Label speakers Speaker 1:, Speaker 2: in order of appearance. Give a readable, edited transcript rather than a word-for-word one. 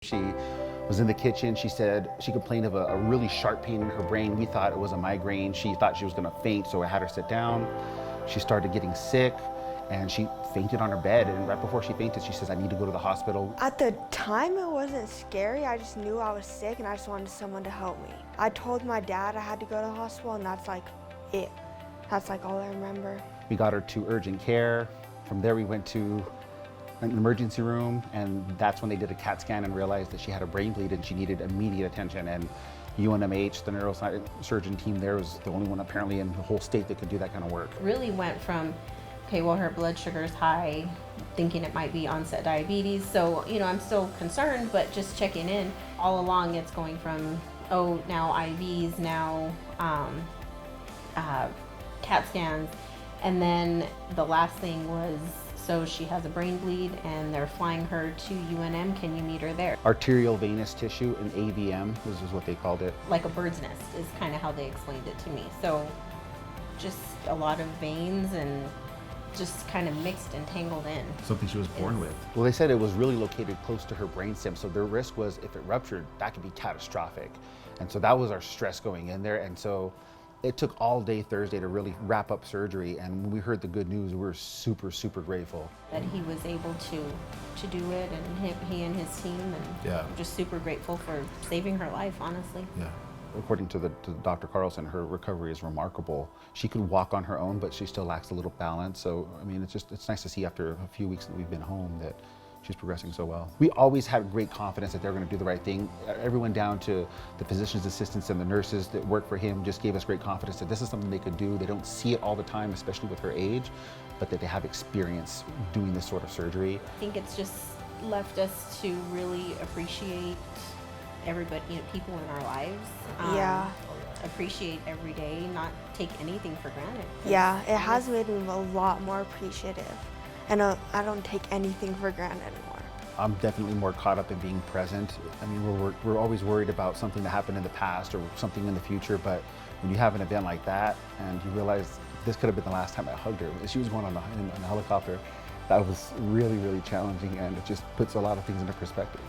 Speaker 1: She was in the kitchen. She said she complained of a really sharp pain in her brain. We thought it was a migraine. She thought she was gonna faint, so I had her sit down. She started getting sick and she fainted on her bed. And right before she fainted, she says, I need to go to the hospital.
Speaker 2: At the time, it wasn't scary. I just knew I was sick and I just wanted someone to help me. I told my dad I had to go to the hospital, and that's like it. That's like all I remember.
Speaker 1: We got her to urgent care. From there, we went to an emergency room, and that's when they did a CAT scan and realized that she had a brain bleed and she needed immediate attention. And UNM, the neurosurgeon team there, was the only one apparently in the whole state that could do that kind of work.
Speaker 3: Really went from, okay, well, her blood sugar's high, thinking it might be onset diabetes. So, I'm still concerned, but just checking in. All along, it's going from, oh, now IVs, now CAT scans. And then the last thing was, so she has a brain bleed and they're flying her to UNM. Can you meet her there?
Speaker 1: Arterial venous tissue, an AVM, this is what they called it.
Speaker 3: Like a bird's nest is kind of how they explained it to me. So just a lot of veins and just kind of mixed and tangled in.
Speaker 4: Something she was born with.
Speaker 1: Well, they said it was really located close to her brainstem, so the risk was if it ruptured, that could be catastrophic. And so that was our stress going in there. And so it took all day Thursday to really wrap up surgery. And when we heard the good news, we were super, super grateful.
Speaker 3: That he was able to do it, and he and his team, and
Speaker 4: Yeah.
Speaker 3: I'm just super grateful for saving her life, honestly.
Speaker 4: Yeah.
Speaker 1: According to Dr. Carlson, her recovery is remarkable. She can walk on her own, but she still lacks a little balance. So, I mean, it's nice to see after a few weeks that we've been home that she's progressing so well. We always had great confidence that they're going to do the right thing. Everyone down to the physician's assistants and the nurses that work for him just gave us great confidence that this is something they could do. They don't see it all the time, especially with her age, but that they have experience doing this sort of surgery.
Speaker 3: I think it's just left us to really appreciate everybody, people in our lives.
Speaker 2: Yeah.
Speaker 3: Appreciate every day, not take anything for granted.
Speaker 2: Yeah, it has made me a lot more appreciative. And I don't take anything for granted anymore.
Speaker 1: I'm definitely more caught up in being present. I mean, we're always worried about something that happened in the past or something in the future, but when you have an event like that and you realize this could have been the last time I hugged her, she was going on a helicopter, that was really, really challenging, and it just puts a lot of things into perspective.